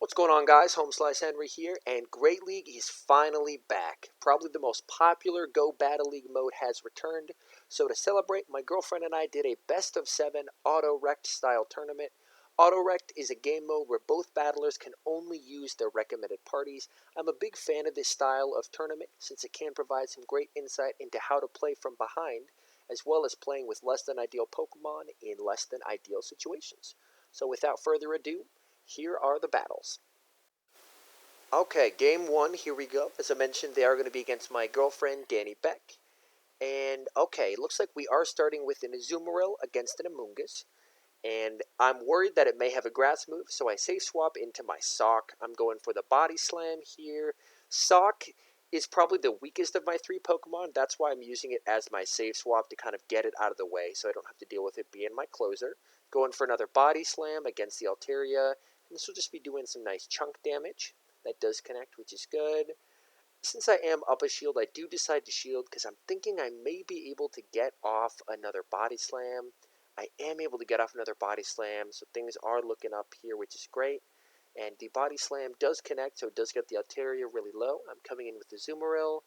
What's going on, guys? HomeSliceHenry here, and Great League is finally back. Probably the most popular Go Battle League mode has returned, so to celebrate, my girlfriend and I did a best of 7 Autorekt style tournament. Autorekt is a game mode where both battlers can only use their recommended parties. I'm a big fan of this style of tournament since it can provide some great insight into how to play from behind, as well as playing with less than ideal Pokemon in less than ideal situations. So without further ado, here are the battles. Okay, game one, here we go. As I mentioned, they are going to be against my girlfriend, Danny Beck. And, okay, looks like we are starting with an Azumarill against an Amoonguss. And I'm worried that it may have a grass move, so I safe swap into my Sock. I'm going for the Body Slam here. Sock is probably the weakest of my 3 Pokemon. That's why I'm using it as my safe swap to kind of get it out of the way so I don't have to deal with it being my closer. Going for another Body Slam against the Altaria. And this will just be doing some nice chunk damage. That does connect, which is good. Since I am up a shield, I do decide to shield because I'm thinking I may be able to get off another Body Slam. I am able to get off another Body Slam, so things are looking up here, which is great. And the Body Slam does connect, so it does get the Altaria really low. I'm coming in with the Azumarill.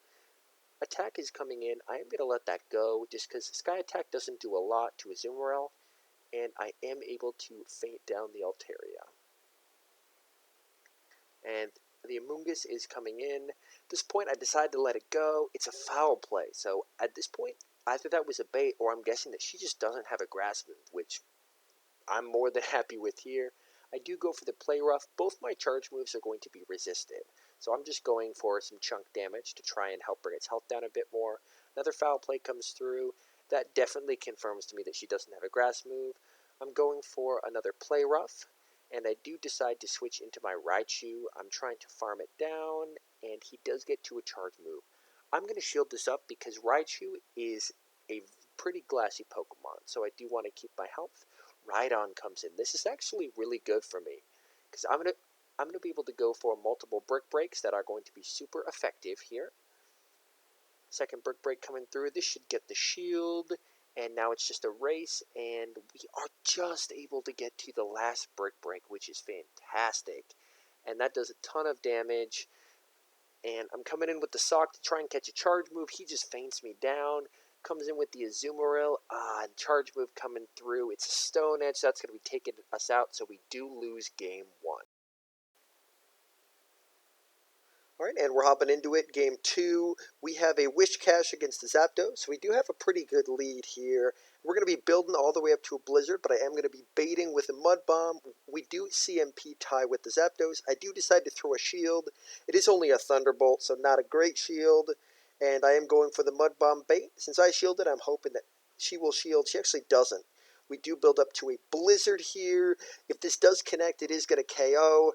Attack is coming in. I am going to let that go just because Sky Attack doesn't do a lot to Azumarill. And I am able to feint down the Altaria. And the Amoonguss is coming in. At this point, I decide to let it go. It's a foul play. So at this point, either that was a bait, or I'm guessing that she just doesn't have a grass move, which I'm more than happy with here. I do go for the play rough. Both my charge moves are going to be resisted. So I'm just going for some chunk damage to try and help bring its health down a bit more. Another foul play comes through. That definitely confirms to me that she doesn't have a grass move. I'm going for another play rough. And I do decide to switch into my Raichu. I'm trying to farm it down, and he does get to a charge move. I'm going to shield this up because Raichu is a pretty glassy Pokemon, so I do want to keep my health. Rhydon comes in. This is actually really good for me because I'm gonna be able to go for multiple Brick Breaks that are going to be super effective here. Second Brick Break coming through. This should get the shield. And now it's just a race, and we are just able to get to the last Brick Break, which is fantastic. And that does a ton of damage. And I'm coming in with the Sock to try and catch a charge move. He just feints me down. Comes in with the Azumarill. Charge move coming through. It's a Stone Edge, so that's going to be taking us out, so we do lose game 1. Alright, and we're hopping into it. Game 2, we have a Wish Cache against the Zapdos, so we do have a pretty good lead here. We're going to be building all the way up to a Blizzard, but I am going to be baiting with a Mud Bomb. We do CMP tie with the Zapdos. I do decide to throw a shield. It is only a Thunderbolt, so not a great shield, and I am going for the Mud Bomb bait. Since I shielded, I'm hoping that she will shield. She actually doesn't. We do build up to a Blizzard here. If this does connect, it is going to KO.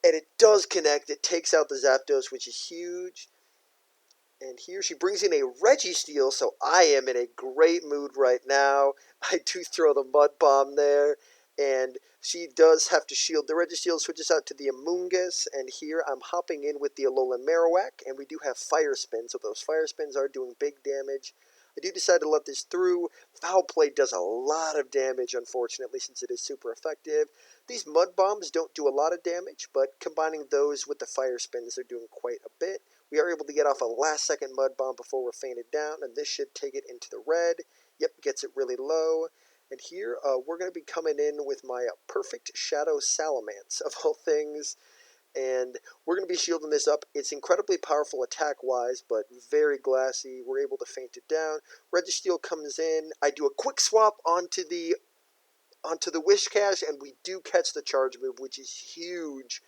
And it does connect. It takes out the Zapdos, which is huge. And here she brings in a Registeel, so I am in a great mood right now. I do throw the Mud Bomb there. And she does have to shield. The Registeel switches out to the Amoonguss. And here I'm hopping in with the Alolan Marowak. And we do have Fire Spin, so those Fire Spins are doing big damage. I do decide to let this through. Foul Play does a lot of damage, unfortunately, since it is super effective. These Mud Bombs don't do a lot of damage, but combining those with the Fire Spins, they're doing quite a bit. We are able to get off a last-second Mud Bomb before we're fainted down, and this should take it into the red. Yep, gets it really low. And here, we're going to be coming in with my Perfect Shadow Salamence, of all things. And we're going to be shielding this up. It's incredibly powerful attack-wise, but very glassy. We're able to feint it down. Registeel comes in. I do a quick swap onto the Wish Cache, and we do catch the charge move, which is huge,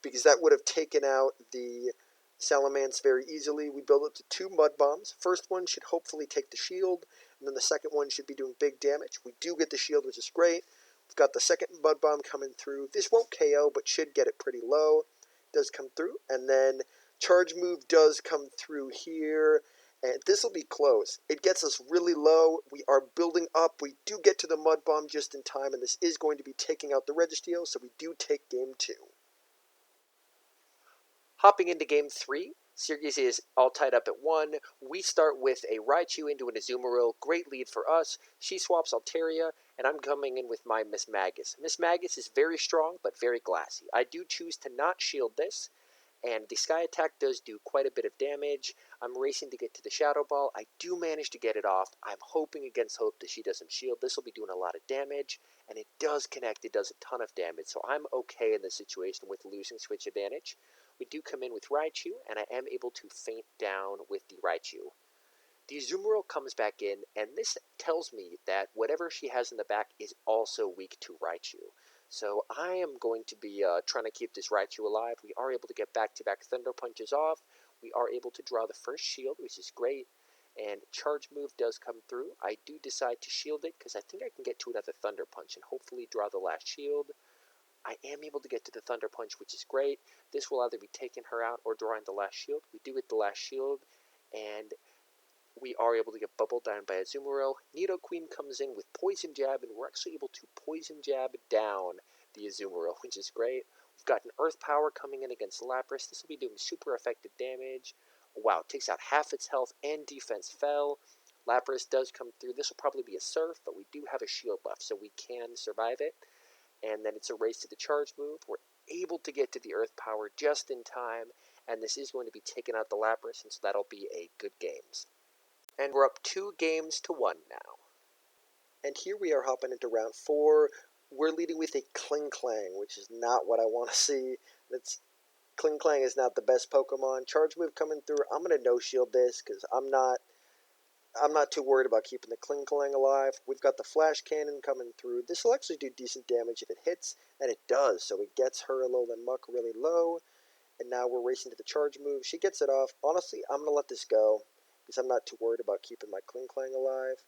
because that would have taken out the Salamence very easily. We build up to 2 Mud Bombs. First one should hopefully take the shield, and then the second one should be doing big damage. We do get the shield, which is great. We've got the second Mud Bomb coming through. This won't KO, but should get it pretty low. It does come through, and then charge move does come through here. And this will be close. It gets us really low. We are building up. We do get to the Mud Bomb just in time, and this is going to be taking out the Registeel, so we do take game 2. Hopping into game 3, Syracuse is all tied up at 1. We start with a Raichu into an Azumarill. Great lead for us. She swaps Altaria, and I'm coming in with my Miss Magus. Miss Magus is very strong, but very glassy. I do choose to not shield this, and the Sky Attack does do quite a bit of damage. I'm racing to get to the Shadow Ball. I do manage to get it off. I'm hoping against hope that she doesn't shield. This will be doing a lot of damage, and it does connect. It does a ton of damage, so I'm okay in this situation with losing switch advantage. We do come in with Raichu, and I am able to feint down with the Raichu. The Azumarill comes back in, and this tells me that whatever she has in the back is also weak to Raichu. So I am going to be trying to keep this Raichu alive. We are able to get back-to-back Thunder Punches off. We are able to draw the first shield, which is great. And Charge Move does come through. I do decide to shield it because I think I can get to another Thunder Punch and hopefully draw the last shield. I am able to get to the Thunder Punch, which is great. This will either be taking her out or drawing the last shield. We do get the last shield, and we are able to get bubbled down by Azumarill. Nidoqueen comes in with Poison Jab, and we're actually able to Poison Jab down the Azumarill, which is great. We've got an Earth Power coming in against Lapras. This will be doing super effective damage. Wow, it takes out half its health and defense fell. Lapras does come through. This will probably be a Surf, but we do have a shield left, so we can survive it. And then it's a race to the Charge Move. We're able to get to the Earth Power just in time, and this is going to be taking out the Lapras, and so that'll be a good games. And we're up 2-1 now. And here we are hopping into round 4. We're leading with a Kling-Klang, which is not what I want to see. Kling-Klang is not the best Pokemon. Charge Move coming through. I'm going to no-shield this because I'm not too worried about keeping the Kling-Klang alive. We've got the Flash Cannon coming through. This will actually do decent damage if it hits, and it does. So it gets her Alolan Muck really low. And now we're racing to the Charge Move. She gets it off. Honestly, I'm going to let this go because I'm not too worried about keeping my Kling-Klang alive.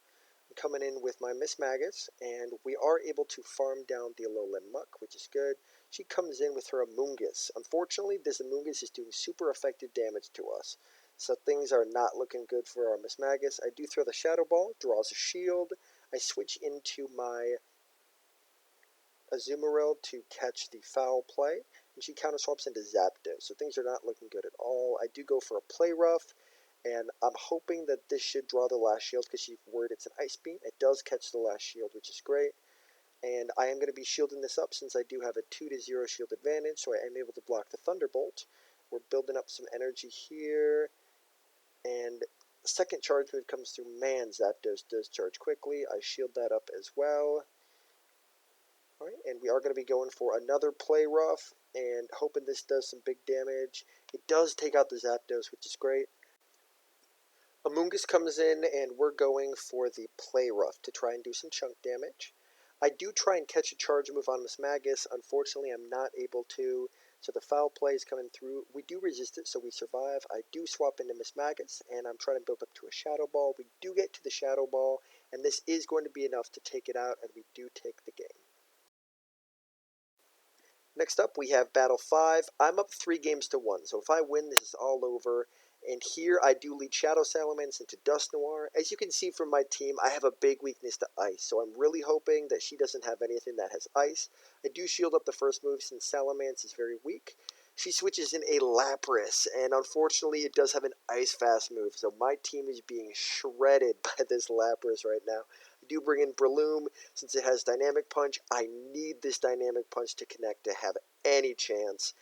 I'm coming in with my Miss Magus, and we are able to farm down the Alolan Muck, which is good. She comes in with her Amoonguss. Unfortunately, this Amoonguss is doing super effective damage to us. So things are not looking good for our Miss Magus. I do throw the Shadow Ball, draws a shield. I switch into my Azumarill to catch the foul play, and she counter swaps into Zapdos. So things are not looking good at all. I do go for a Play Rough, and I'm hoping that this should draw the last shield because she's worried it's an Ice Beam. It does catch the last shield, which is great. And I am going to be shielding this up since I do have a 2-0 shield advantage, so I am able to block the Thunderbolt. We're building up some energy here. And second charge move comes through. Man, Zapdos does charge quickly. I shield that up as well. Alright, and we are going to be going for another Play Rough and hoping this does some big damage. It does take out the Zapdos, which is great. Amoonguss comes in, and we're going for the Play Rough to try and do some chunk damage. I do try and catch a charge move on Miss Magus. Unfortunately, I'm not able to, so the foul play is coming through. We do resist it, so we survive. I do swap into Miss Magus, and I'm trying to build up to a Shadow Ball. We do get to the Shadow Ball, and this is going to be enough to take it out, and we do take the game. Next up, we have Battle 5. I'm up 3-1, so if I win, this is all over. And here I do lead Shadow Salamence into Dusknoir. As you can see from my team, I have a big weakness to Ice, so I'm really hoping that she doesn't have anything that has Ice. I do shield up the first move since Salamence is very weak. She switches in a Lapras, and unfortunately it does have an Ice Fast move, so my team is being shredded by this Lapras right now. I do bring in Breloom. Since it has Dynamic Punch, I need this Dynamic Punch to connect to have any chance.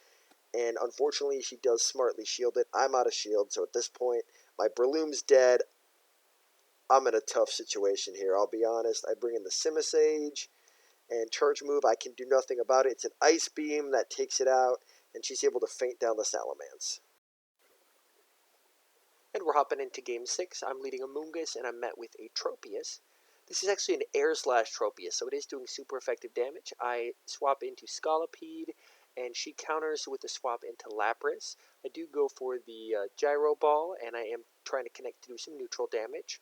And unfortunately, she does smartly shield it. I'm out of shield, so at this point, my Breloom's dead. I'm in a tough situation here, I'll be honest. I bring in the Simisage, and Charge Move, I can do nothing about it. It's an Ice Beam that takes it out, and she's able to feint down the Salamence. And we're hopping into Game 6. I'm leading Amoonguss, and I'm met with a Tropius. This is actually an Air/Tropius, so it is doing super effective damage. I swap into Scolipede, and she counters with a swap into Lapras. I do go for the Gyro Ball, and I am trying to connect to do some neutral damage.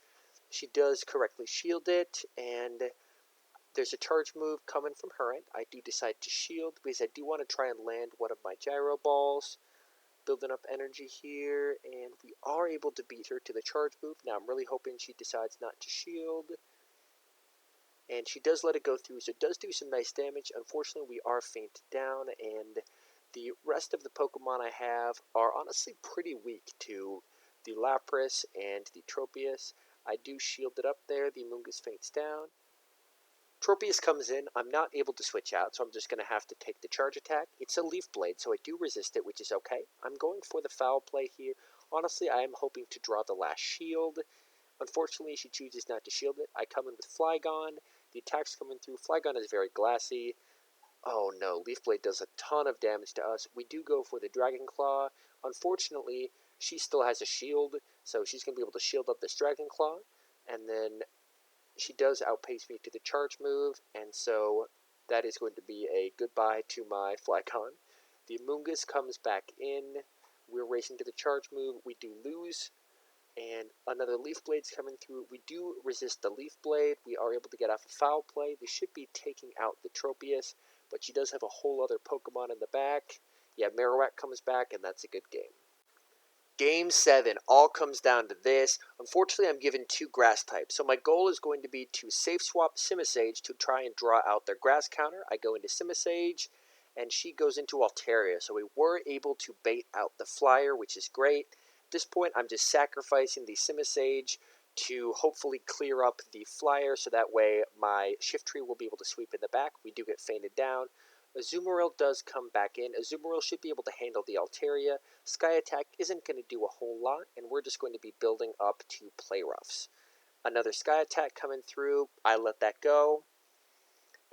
She does correctly shield it, and there's a charge move coming from her end. I do decide to shield because I do want to try and land one of my Gyro Balls. Building up energy here, and we are able to beat her to the charge move. Now I'm really hoping she decides not to shield. And she does let it go through, so it does do some nice damage. Unfortunately, we are fainted down, and The rest of the Pokemon I have are honestly pretty weak to the Lapras and the Tropius. I do shield it up there. The Amoonguss faints down. Tropius comes in. I'm not able to switch out, so I'm just going to have to take the charge attack. It's a Leaf Blade, so I do resist it, which is okay. I'm going for the foul play here. Honestly, I am hoping to draw the last shield. Unfortunately, she chooses not to shield it. I come in with Flygon. The attack's coming through. Flygon is very glassy. Oh no, Leaf Blade does a ton of damage to us. We do go for the Dragon Claw. Unfortunately, she still has a shield, so she's going to be able to shield up this Dragon Claw. And then she does outpace me to the charge move, and so that is going to be a goodbye to my Flygon. The Amoonguss comes back in. We're racing to the charge move. We do lose, and another Leaf Blade's coming through. We do resist the Leaf Blade. We are able to get off a foul play. This should be taking out the Tropius, but she does have a whole other Pokemon in the back. Yeah, Marowak comes back, and that's a good game. Game 7 all comes down to this. Unfortunately, I'm given 2 grass types, so my goal is going to be to safe swap Simisage to try and draw out their grass counter. I go into Simisage, and she goes into Altaria, so we were able to bait out the Flyer, which is great. At this point, I'm just sacrificing the Simisage to hopefully clear up the Flyer, so that way my Shift Tree will be able to sweep in the back. We do get fainted down. Azumarill does come back in. Azumarill should be able to handle the Altaria. Sky Attack isn't going to do a whole lot, and we're just going to be building up to Play Roughs. Another Sky Attack coming through. I let that go,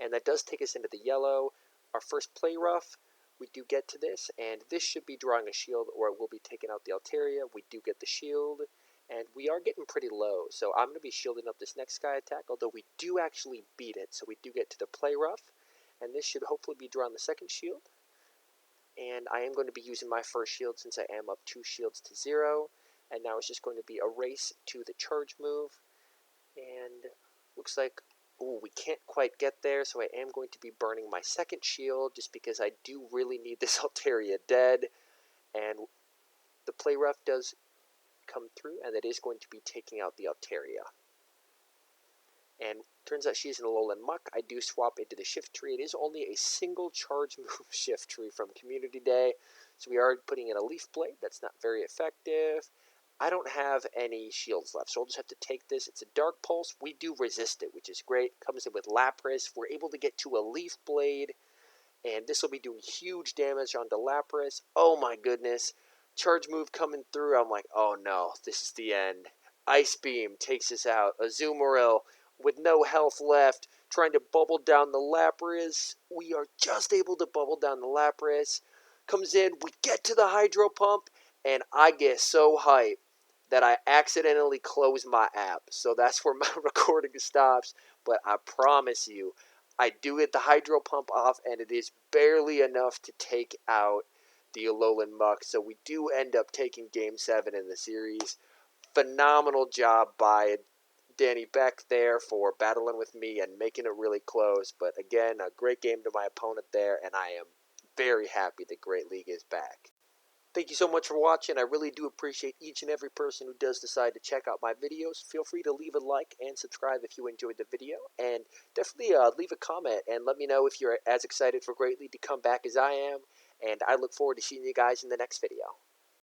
and that does take us into the yellow. Our first Play Rough, we do get to this, and this should be drawing a shield, or it will be taking out the Altaria. We do get the shield, and we are getting pretty low, so I'm going to be shielding up this next Sky Attack, although we do actually beat it, so we do get to the Play Rough. And this should hopefully be drawing the second shield. And I am going to be using my first shield since I am up 2 shields to 0. And now it's just going to be a race to the charge move. And looks like, ooh, we can't quite get there, so I am going to be burning my second shield just because I do really need this Altaria dead. And the Play Rough does come through, and it is going to be taking out the Altaria. And turns out she's an Alolan Muck. I do swap into the Shift Tree. It is only a single charge move Shift Tree from Community Day. So we are putting in a Leaf Blade. That's not very effective. I don't have any shields left, so I'll just have to take this. It's a Dark Pulse. We do resist it, which is great. Comes in with Lapras. We're able to get to a Leaf Blade. And this will be doing huge damage onto Lapras. Oh my goodness. Charge move coming through. I'm like, oh no, this is the end. Ice Beam takes us out. Azumarill with no health left, trying to bubble down the Lapras. We are just able to bubble down the Lapras. Comes in, we get to the Hydro Pump, and I get so hyped that I accidentally close my app. So that's where my recording stops. But I promise you, I do get the Hydro Pump off, and it is barely enough to take out the Alolan Muck. So we do end up taking Game 7 in the series. Phenomenal job by Danny Beck there for battling with me and making it really close. But again, a great game to my opponent there, and I am very happy that Great League is back. Thank you so much for watching. I really do appreciate each and every person who does decide to check out my videos. Feel free to leave a like and subscribe if you enjoyed the video. And definitely leave a comment and let me know if you're as excited for Great League to come back as I am. And I look forward to seeing you guys in the next video.